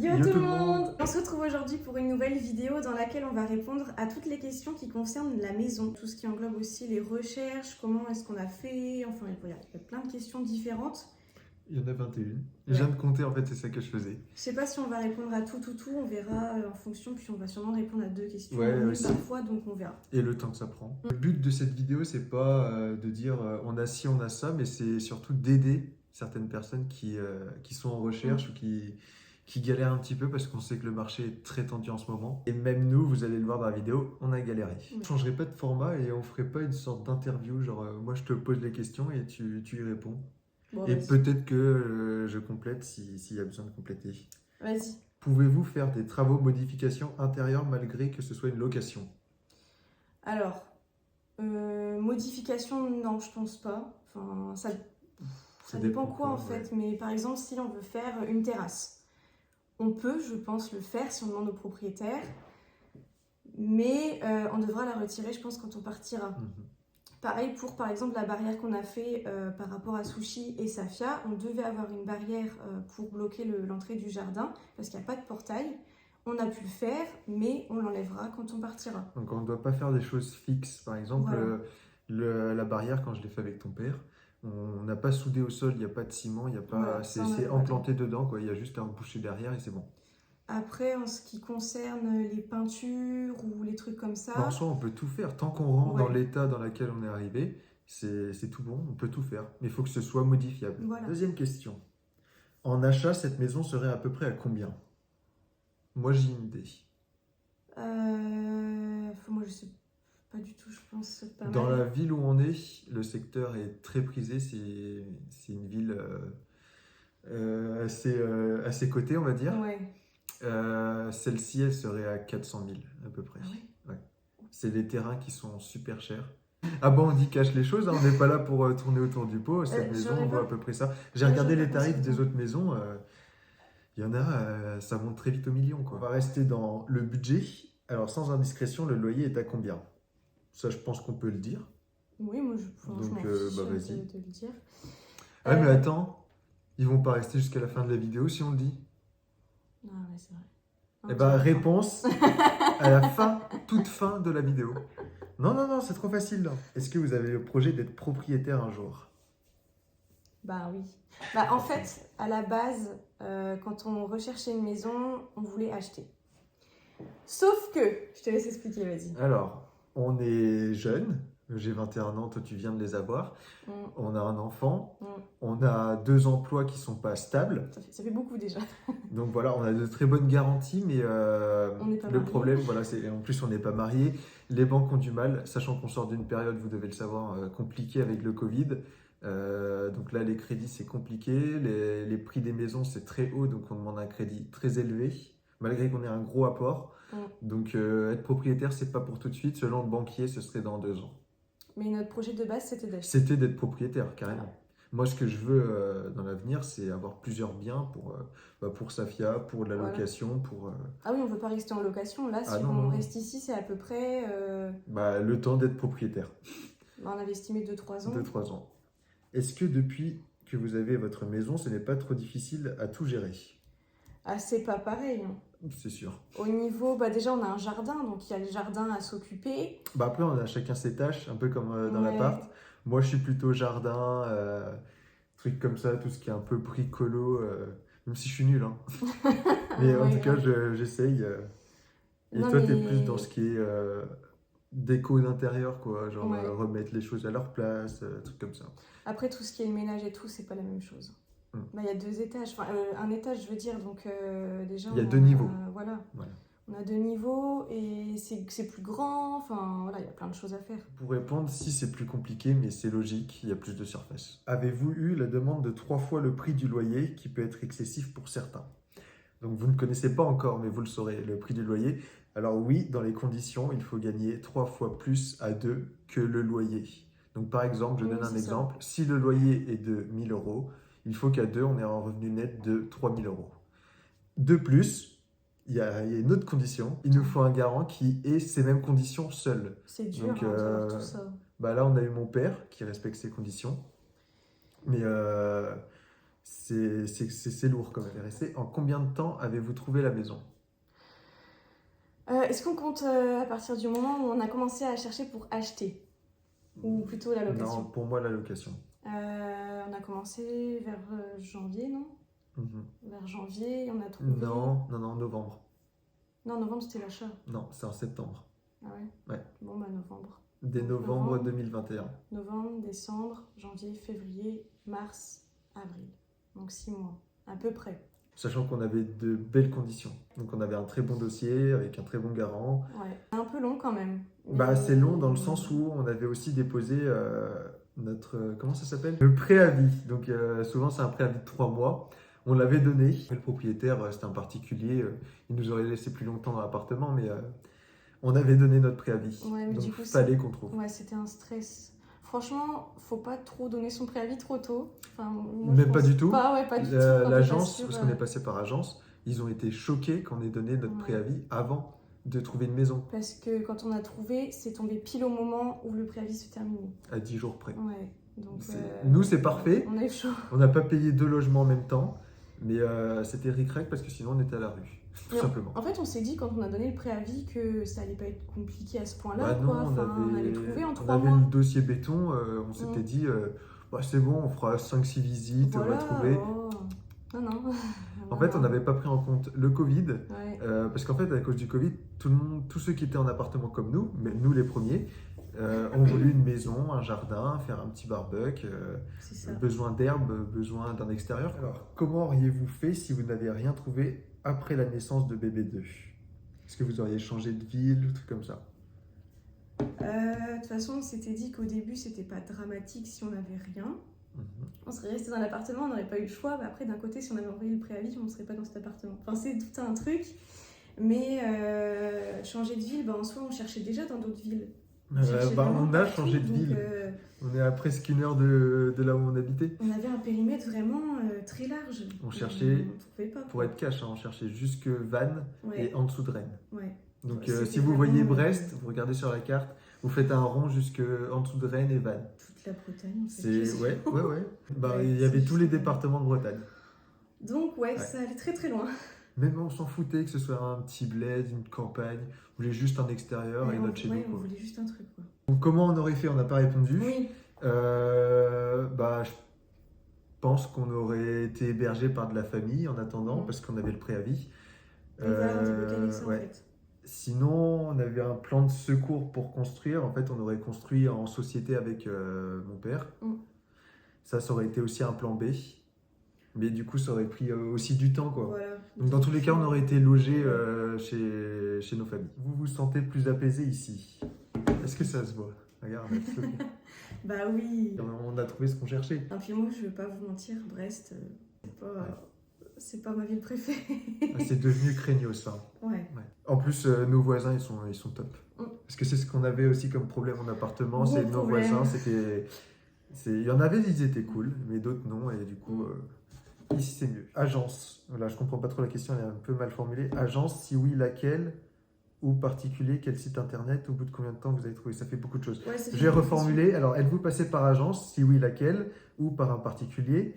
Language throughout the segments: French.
Yo tout le monde! On se retrouve aujourd'hui pour une nouvelle vidéo dans laquelle on va répondre à toutes les questions qui concernent la maison. Tout ce qui englobe aussi les recherches, comment est-ce qu'on a fait, enfin il y a plein de questions différentes. Il y en a 21. Ouais. Je viens de compter, en fait, c'est ça que je faisais. Je sais pas si on va répondre à tout, on verra en fonction, puis on va sûrement répondre à 2 questions Ouais, une aussi. par fois, donc on verra. Et le temps que ça prend. Le but de cette vidéo, c'est pas de dire on a ci, on a ça, mais c'est surtout d'aider certaines personnes qui sont en recherche ou qui galèrent un petit peu parce qu'on sait que le marché est très tendu en ce moment. Et même nous, vous allez le voir dans la vidéo, on a galéré. On ne changerait pas de format et on ferait pas une sorte d'interview, genre moi je te pose les questions et tu y réponds. Bon, Et vas-y. peut-être que je complète s'il y a besoin de compléter. Vas-y. Pouvez-vous faire des travaux modifications intérieures malgré que ce soit une location? Alors, modification, non, je pense pas. Enfin, ça dépend quoi en fait. Ouais. Mais par exemple, si on veut faire une terrasse, on peut, je pense, le faire si on demande au propriétaire. Mais on devra la retirer, je pense, quand on partira. Pareil pour, par exemple, la barrière qu'on a fait par rapport à Sushi et Safia. On devait avoir une barrière pour bloquer l'entrée du jardin parce qu'il n'y a pas de portail. On a pu le faire, mais on l'enlèvera quand on partira. Donc on ne doit pas faire des choses fixes. Par exemple, Voilà. la barrière, quand je l'ai fait avec ton père, on n'a pas soudé au sol, il n'y a pas de ciment, il y a pas, Voilà, c'est implanté dedans, quoi. Il y a juste un boucher derrière et c'est bon. Après, en ce qui concerne les peintures ou les trucs comme ça... En soi, on peut tout faire. Tant qu'on rentre dans l'état dans lequel on est arrivé, c'est tout bon, on peut tout faire. Mais il faut que ce soit modifiable. Voilà. Deuxième question. En achat, cette maison serait à peu près à combien? Moi, j'ai une idée. Moi, je sais pas du tout, je pense pas Dans mal. la ville où on est, le secteur est très prisé. C'est une ville assez cotée, on va dire. Ouais. Celle-ci, elle serait à 400 000 à peu près. Ah ouais. Ouais. C'est les terrains qui sont super chers. Ah bon, on dit cache les choses, hein, on n'est pas là pour tourner autour du pot. Cette maison, on voit à peu près ça. J'ai regardé les tarifs des autres maisons. Il y en a, ça monte très vite au million, quoi. On va rester dans le budget. Alors, sans indiscrétion, le loyer est à combien? Ça, je pense qu'on peut le dire. Oui, moi, je m'en fiche vas-y. de le dire. Ah, mais attends, ils vont pas rester jusqu'à la fin de la vidéo si on le dit. Ah ouais, c'est vrai. Eh ben, réponse à la fin, toute fin de la vidéo. Non, c'est trop facile. Est-ce que vous avez le projet d'être propriétaire un jour? Bah oui. Bah, en fait, à la base, quand on recherchait une maison, on voulait acheter. Sauf que, je te laisse expliquer, vas-y. Alors, on est jeune, j'ai 21 ans, toi tu viens de les avoir. On a un enfant, on a 2 emplois qui sont pas stables. Ça fait beaucoup déjà. Donc voilà, on a de très bonnes garanties, mais le problème, voilà, c'est en plus on n'est pas mariés. Les banques ont du mal, sachant qu'on sort d'une période, vous devez le savoir, compliquée avec le Covid. Donc là, les crédits, c'est compliqué. Les prix des maisons, c'est très haut, donc on demande un crédit très élevé, malgré qu'on ait un gros apport. Donc être propriétaire, c'est pas pour tout de suite. Selon le banquier, ce serait dans 2 ans. Mais notre projet de base, c'était d'acheter. C'était d'être propriétaire, carrément. Moi, ce que je veux dans l'avenir, c'est avoir plusieurs biens pour Safia, pour la location, pour... Ah oui, on ne veut pas rester en location. Là, si on reste ici, c'est à peu près... le temps d'être propriétaire. On avait estimé 2-3 ans. 2-3 ans. Est-ce que depuis que vous avez votre maison, ce n'est pas trop difficile à tout gérer? Ah, c'est pas pareil. Hein. C'est sûr. Au niveau, déjà on a un jardin, donc il y a le jardin à s'occuper. Après on a chacun ses tâches, un peu comme dans l'appart. Moi je suis plutôt jardin, trucs comme ça, tout ce qui est un peu bricolo, même si je suis nul. Hein. Mais en tout cas j'essaye. Et toi t'es plus dans ce qui est déco d'intérieur, quoi, genre remettre les choses à leur place, trucs comme ça. Après tout ce qui est le ménage et tout, c'est pas la même chose. Il y a 2 étages, enfin un étage je veux dire, donc déjà... Il y a 2 niveaux. Voilà. On a 2 niveaux et c'est plus grand, enfin voilà, il y a plein de choses à faire. Pour répondre, si c'est plus compliqué, mais c'est logique, il y a plus de surface. Avez-vous eu la demande de 3 fois le prix du loyer, qui peut être excessif pour certains? Donc vous ne connaissez pas encore, mais vous le saurez, le prix du loyer. Alors oui, dans les conditions, il faut gagner 3 fois plus à 2 que le loyer. Donc par exemple, je donne un exemple, si le loyer est de 1 000 €, il faut qu'à 2, on ait un revenu net de 3 000 €. De plus, il y a une autre condition, il nous faut un garant qui ait ces mêmes conditions seul. C'est dur d'avoir tout ça. Là, on a eu mon père qui respecte ces conditions, mais C'est lourd comme elle est restée. En combien de temps avez-vous trouvé la maison? Est-ce qu'on compte à partir du moment où on a commencé à chercher pour acheter? Ou plutôt la location? Non, pour moi, la location. On a commencé vers janvier, non? Vers janvier, on a trouvé... Non, novembre. Non, novembre, c'était l'achat. Non, c'est en septembre. Ah ouais? Ouais. Bon, bah novembre. Dès novembre 2021. Novembre, décembre, janvier, février, mars, avril. Donc 6 mois, à peu près. Sachant qu'on avait de belles conditions. Donc on avait un très bon dossier avec un très bon garant. Ouais, un peu long quand même. Bah, c'est long dans le sens où on avait aussi déposé notre... comment ça s'appelle? Le préavis. Donc souvent c'est un préavis de 3 mois. On l'avait donné. Le propriétaire, c'était un particulier. Il nous aurait laissé plus longtemps dans l'appartement, mais on avait donné notre préavis. Ouais, mais donc du coup, il fallait qu'on trouve. Ouais, c'était un stress. Franchement, faut pas trop donner son préavis trop tôt. Enfin, même pas du tout. Pas du tout. L'agence, parce qu'on est passé par agence, ils ont été choqués qu'on ait donné notre préavis avant de trouver une maison. Parce que quand on a trouvé, c'est tombé pile au moment où le préavis se terminait. À 10 jours près. Ouais. Donc, nous, c'est parfait. On est chaud. On n'a pas payé 2 logements en même temps, mais c'était ric-rac parce que sinon on était à la rue, tout simplement. En fait, on s'est dit quand on a donné le préavis que ça allait pas être compliqué à ce point-là. Bah non, on allait trouver en 3 mois. On mois. avait le dossier béton, on s'était dit, bah, c'est bon, on fera 5-6 visites, voilà, on va trouver. Oh. Non. En fait, on n'avait pas pris en compte le Covid, parce qu'en fait, à cause du Covid, tous ceux qui étaient en appartement comme nous, mais nous les premiers, ont voulu une maison, un jardin, faire un petit barbecue, besoin d'herbe, besoin d'un extérieur. Alors, comment auriez-vous fait si vous n'aviez rien trouvé après la naissance de bébé 2? Est-ce que vous auriez changé de ville, truc comme ça? De toute façon, on s'était dit qu'au début, c'était pas dramatique si on n'avait rien. On serait resté dans l'appartement, on n'aurait pas eu le choix. Mais après, d'un côté, si on avait envoyé le préavis, on ne serait pas dans cet appartement. Enfin, c'est tout un truc. Mais changer de ville, en soi, on cherchait déjà dans d'autres villes. On a changé de ville. On est à presque 1 heure de là où on habitait. On avait un périmètre vraiment très large. On cherchait, on trouvait pas, pour être cash, on cherchait jusque Vannes et en dessous de Rennes. Ouais. Donc si vous voyez Brest, vous regardez sur la carte, vous faites un rond jusque en dessous de Rennes et Vannes. Toute la Bretagne. Ouais. Il y avait tous les départements de Bretagne. Donc ça allait très très loin. Même on s'en foutait que ce soit un petit bled, une campagne, on voulait juste un extérieur et notre chez nous. On voulait juste un truc. Quoi. Donc comment on aurait fait? On n'a pas répondu. Oui. Je pense qu'on aurait été hébergé par de la famille en attendant, parce qu'on avait le préavis. On débloquait ça en fait. Sinon, on avait un plan de secours pour construire. En fait, on aurait construit en société avec mon père. Ça aurait été aussi un plan B. Mais du coup, ça aurait pris aussi du temps, quoi. Voilà. Donc, dans tous les cas, on aurait été logé chez nos familles. Vous vous sentez plus apaisé ici? Est-ce que ça se voit? Regarde. Bah oui. On a trouvé ce qu'on cherchait. Et puis moi, je vais pas vous mentir, Brest, c'est pas ma ville préférée. C'est devenu craignos, hein. Ouais. En plus, nos voisins, ils sont top. Parce que c'est ce qu'on avait aussi comme problème en appartement, c'est nos voisins, il y en avait, ils étaient cool, mais d'autres non, et du coup, ici c'est mieux. Agence, voilà, je comprends pas trop la question, elle est un peu mal formulée. Agence, si oui, laquelle? Ou particulier, quel site internet? Au bout de combien de temps vous avez trouvé? Ça fait beaucoup de choses. Je vais reformuler. Alors, êtes-vous passé par agence? Si oui, laquelle? Ou par un particulier?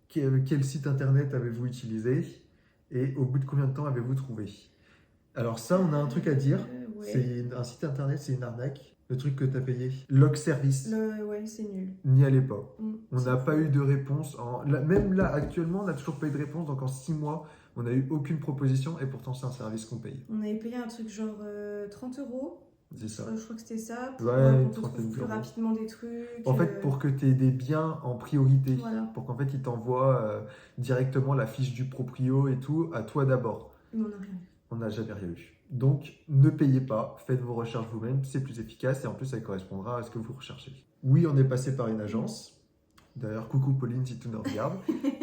Quel site internet avez-vous utilisé? Et au bout de combien de temps avez-vous trouvé? Alors ça, on a un truc à dire. C'est un site internet, c'est une arnaque. Le truc que tu as payé. Log Service. C'est nul. N'y allez pas. On n'a pas eu de réponse. Même là, actuellement, on n'a toujours pas eu de réponse. Donc en 6 mois, on n'a eu aucune proposition. Et pourtant, c'est un service qu'on paye. On avait payé un truc genre 30 €. C'est ça. Je crois que c'était ça. Pour qu'on trouve plus rapidement des trucs. En fait, pour que tu aies des biens en priorité. Voilà. Pour qu'en fait, ils t'envoient directement la fiche du proprio et tout à toi d'abord. Mais on n'a rien eu. On n'a jamais rien eu. Donc, ne payez pas, faites vos recherches vous-même, c'est plus efficace et en plus, ça correspondra à ce que vous recherchez. Oui, on est passé par une agence. D'ailleurs, coucou Pauline si tu nous regardes.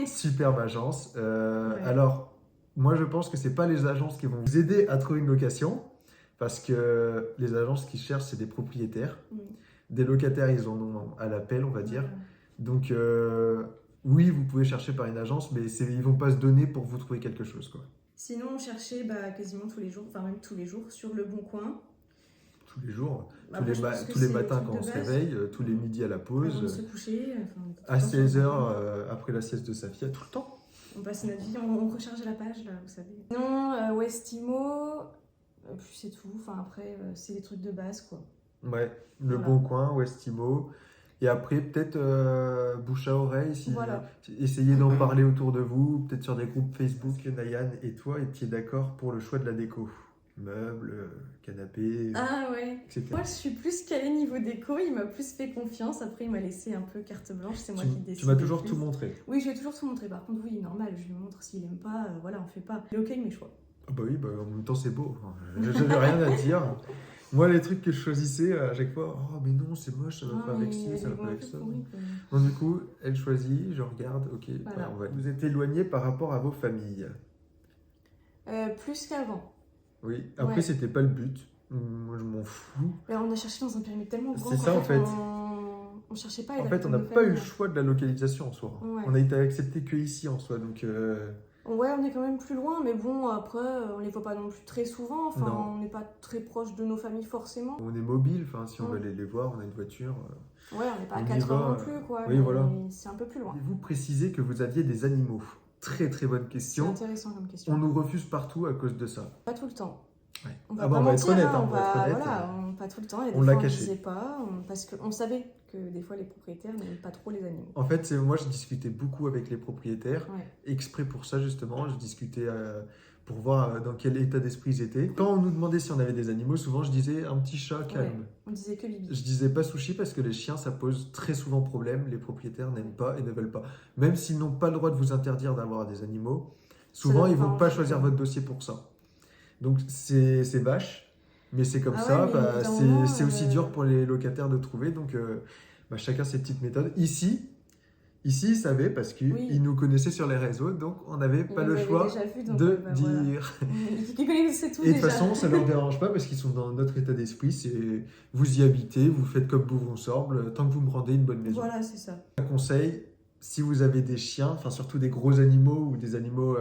Superbe agence. Alors, moi, je pense que ce n'est pas les agences qui vont vous aider à trouver une location parce que les agences qui cherchent, c'est des propriétaires. Des locataires, ils en ont à l'appel, on va dire. Donc, oui, vous pouvez chercher par une agence, mais ils ne vont pas se donner pour vous trouver quelque chose, quoi. Sinon, on cherchait quasiment tous les jours, enfin même tous les jours, sur Le Bon Coin. tous les jours, Bah, tous moi, les, je pense que tous les c'est matins trucs quand de on se base. réveille, tous les midis à la Avant de pause, se coucher, enfin, tout à le temps, 16h après la sieste de Safia, tout le temps. on passe notre vie, on recharge la page là, vous savez. Non, Westimo, puis c'est tout. Enfin après, c'est des trucs de base quoi. Ouais, Le Voilà. Bon Coin, Westimo. Et après, peut-être bouche à oreille, si Voilà. essayez d'en parler autour de vous, peut-être sur des groupes Facebook. Nayan et toi étiez d'accord pour le choix de la déco. Meubles, canapés, Ah ouais. etc. Moi je suis plus calée niveau déco, il m'a plus fait confiance. Après il m'a laissé un peu carte blanche, c'est moi qui décide. Tu m'as toujours plus. tout montré. Oui, je vais toujours tout montrer. Par contre, oui, normal, je lui montre s'il aime pas, voilà, on fait pas. Il est ok avec mes choix. Ah bah oui, bah en même temps c'est beau. J'avais rien à dire. Moi, les trucs que je choisissais à chaque fois, oh mais non, c'est moche, ça va pas avec ci, ça va pas avec ça. Donc du coup, elle choisit, je regarde, ok, Voilà. on va. Vous êtes éloigné par rapport à vos familles. Plus qu'avant. Oui, après Ouais. c'était pas le but. Moi je m'en fous. Mais on a cherché dans un périmètre tellement grand. C'est ça, en fait. On cherchait pas à être En fait, avec on n'a nos pas eu le familles. choix de la localisation en soi. Ouais. On a été accepté que ici en soi, donc Ouais, on est quand même plus loin, mais bon, après, on les voit pas non plus très souvent. Enfin, Non. on n'est pas très proche de nos familles forcément. on est mobile. Enfin, si on Ouais. va aller les voir, on a une voiture. Ouais, on n'est pas à On y 4 heures va, non plus, quoi. oui, mais voilà. c'est un peu plus loin. Et vous précisez que vous aviez des animaux. Très très bonne C'est question. intéressant comme question. On nous refuse partout à cause de ça. Pas tout le temps. Ouais. On va Ah bah, pas on va mentir, être honnête, hein, on va être honnête. voilà, pas tout le temps. Et des On l'a fois, on caché. disait pas, parce qu'on savait que des fois les propriétaires n'aimaient pas trop les animaux. En fait, moi je discutais beaucoup avec les propriétaires, Ouais. exprès pour ça justement. Je discutais pour voir dans quel état d'esprit ils étaient. Quand on nous demandait si on avait des animaux, souvent je disais un petit chat calme. On disait que Bibi. Je disais pas sushi parce que les chiens ça pose très souvent problème. Les propriétaires n'aiment pas et ne veulent pas. Même s'ils n'ont pas le droit de vous interdire d'avoir des animaux, souvent Ça ils vont dépend, pas je choisir crois. votre dossier pour ça. Donc c'est vache. Mais c'est comme Ah ça, ouais, mais bah, au bout d'un moment, c'est aussi dur pour les locataires de trouver, donc bah, chacun ses petites méthodes. Ici, ils savaient parce qu'ils Oui. nous connaissaient sur les réseaux, donc on n'avait pas Ils le nous avaient choix déjà vu, donc, de bah, voilà. dire. Ils connaissaient tout Et de déjà. toute façon, ça ne leur dérange pas parce qu'ils sont dans notre état d'esprit, c'est vous y habitez, vous faites comme bon vous semble, tant que vous me rendez une bonne maison. Voilà, c'est ça. Un conseil, si vous avez des chiens, enfin surtout des gros animaux ou des animaux,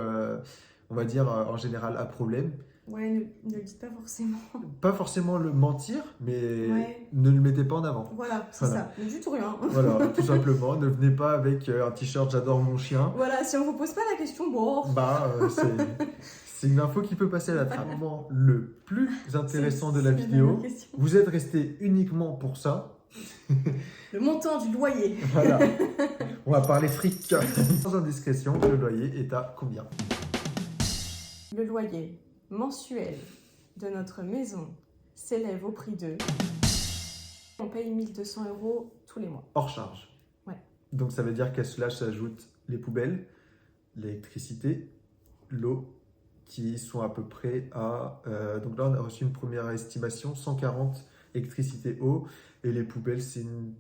on va dire en général à problème, Ouais, ne le dites pas forcément. pas forcément le mentir, mais Ouais. ne le mettez pas en avant. Voilà, c'est Voilà. ça. Du tout rien. Voilà, tout simplement, ne venez pas avec un t-shirt j'adore mon chien. Voilà, si on vous pose pas la question, bon. Bah, c'est une info qui peut passer à la trappe. Le moment le plus intéressant de la C'est vidéo. dernière question. Vous êtes resté uniquement pour ça. Le montant du loyer. Voilà. On va parler fric. Sans indiscrétion, le loyer est à combien? Le loyer mensuel de notre maison s'élève au prix de... On paye 1 200 € tous les mois. Hors charge. Ouais. Donc ça veut dire qu'à cela s'ajoutent les poubelles, l'électricité, l'eau, qui sont à peu près à... donc là, on a reçu une première estimation, 140 électricité, eau, et les poubelles, c'est une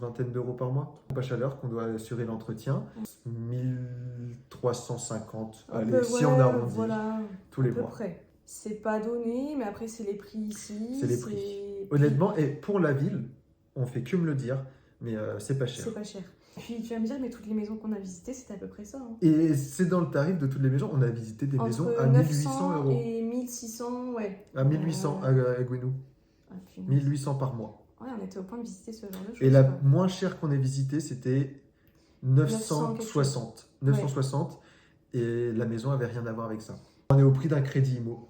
vingtaine d'euros par mois. Pompe à chaleur qu'on doit assurer l'entretien, 1350, allez, si on arrondit, voilà, tous les à peu mois. près. C'est pas donné, mais après c'est les prix ici. C'est les prix. Honnêtement, et pour la ville, on fait que me le dire, mais c'est pas cher. C'est pas cher. Puis tu vas me dire, mais toutes les maisons qu'on a visitées, c'était à peu près ça. Hein. Et c'est dans le tarif de toutes les maisons. On a visité des maisons à 1800 €. Et 1600, ouais. À 1800 à Gouinou. Ah, puis, 1800 par mois. ouais, on était au point de visiter ce genre de choses. Et la quoi. moins chère qu'on ait visitée, c'était 960. 960. Et la maison avait rien à voir avec ça. On est au prix d'un crédit IMO.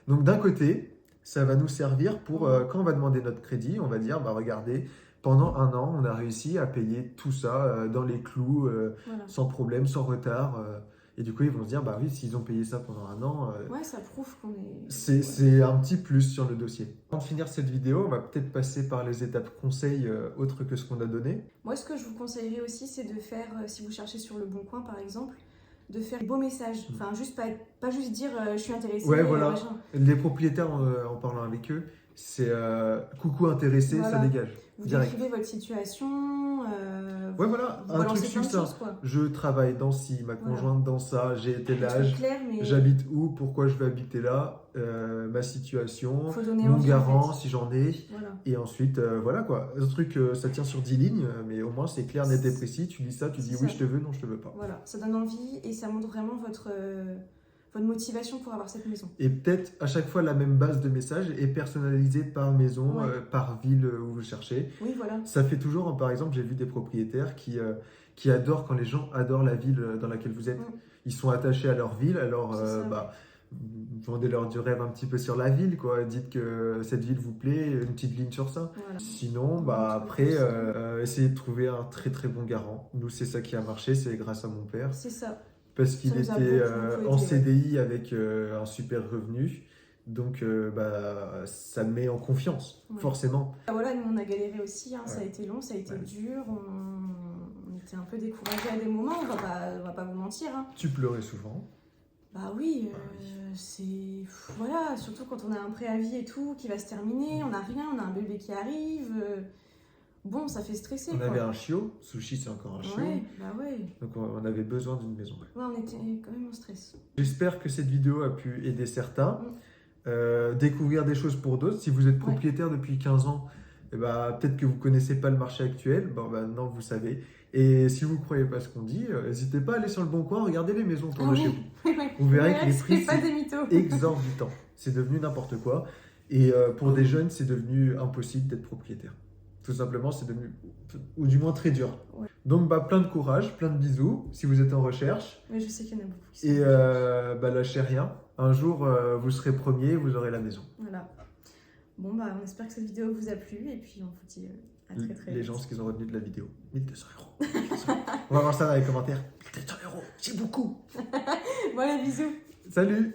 Donc d'un côté, ça va nous servir pour, quand on va demander notre crédit, on va dire, bah regardez, pendant un an, on a réussi à payer tout ça dans les clous, Voilà. sans problème, sans retard. Et du coup, ils vont se dire, bah oui, s'ils ont payé ça pendant un an, Ouais, ça prouve qu'on est... c'est un petit plus sur le dossier. Avant de finir cette vidéo, on va peut-être passer par les étapes conseils autres que ce qu'on a donné. Moi, ce que je vous conseillerais aussi, c'est de faire, si vous cherchez sur Le Bon Coin par exemple, de faire des beaux messages. Enfin, juste pas juste dire je suis intéressée. Ouais, voilà. Machin. Les propriétaires, en parlant avec eux, c'est coucou intéressé, Voilà. ça dégage. Vous Direct. décrivez votre situation. Ouais, voilà, vous un balancez truc plein de succinct. choses, quoi. Je travaille dans ci, ma conjointe dans ça, j'ai tel Un truc âge, clair, mais j'habite où, pourquoi je vais habiter là, ma situation, faut donner mon envie, garant en fait. si j'en ai. Voilà. Et ensuite, voilà quoi. Un truc, ça tient sur 10 lignes, mais au moins c'est clair, net et précis. Tu lis ça, tu dis C'est oui, ça. je te veux, non, je te veux pas. Voilà, ça donne envie et ça montre vraiment votre motivation pour avoir cette maison. Et peut-être à chaque fois la même base de message est personnalisée par maison, Ouais. par ville où vous cherchez. Oui, voilà. Ça fait toujours, par exemple, j'ai vu des propriétaires qui adorent quand les gens adorent la ville dans laquelle vous êtes. Ils sont attachés à leur ville, alors C'est ça, bah, vendez-leur du rêve un petit peu sur la ville, quoi. Dites que cette ville vous plaît, une petite ligne sur ça. Voilà. Sinon, bah, après, essayez de trouver un très très bon garant. Nous, c'est ça qui a marché, c'est grâce à mon père. C'est ça. Parce qu'il nous a était beaucoup en aidé, CDI avec un super revenu. Donc, bah, ça me met en confiance, Ouais. forcément. Voilà, nous on a galéré aussi, hein. Ça a Ouais. été long, ça a été Ouais. dur, on était un peu découragés à des moments, on va pas vous mentir. Hein. Tu pleurais souvent. Bah oui, Bah oui. c'est... Voilà, surtout quand on a un préavis et tout qui va se terminer, on n'a rien, on a un bébé qui arrive. Bon, ça fait stresser. On quoi. avait un chiot, Sushi c'est encore un chiot. Ouais, bah ouais. Donc on avait besoin d'une maison. Ouais, on était quand même en stress. J'espère que cette vidéo a pu aider certains. Mm. Découvrir des choses pour d'autres. Si vous êtes propriétaire depuis 15 ans, eh ben, peut-être que vous ne connaissez pas le marché actuel. Bon, maintenant, vous savez. Et si vous ne croyez pas ce qu'on dit, n'hésitez pas à aller sur le Bon Coin, regardez les maisons autour de chez vous. Vous verrez que les prix, c'est pas des c'est mythos. exorbitant. C'est devenu n'importe quoi. Et pour des jeunes, c'est devenu impossible d'être propriétaire. Tout simplement, c'est devenu, ou du moins très dur. Ouais. Donc, bah, plein de courage, plein de bisous si vous êtes en recherche. Mais je sais qu'il y en a beaucoup qui Et sont... bah, lâchez rien. Un jour, vous serez premier, vous aurez la maison. Voilà. Bon, bah, on espère que cette vidéo vous a plu et puis on vous dit à très très Les vite. gens, ce qu'ils ont retenu de la vidéo. 1200 €. On va voir ça dans les commentaires. 1200 €, c'est beaucoup. Bon, allez, bisous. Salut!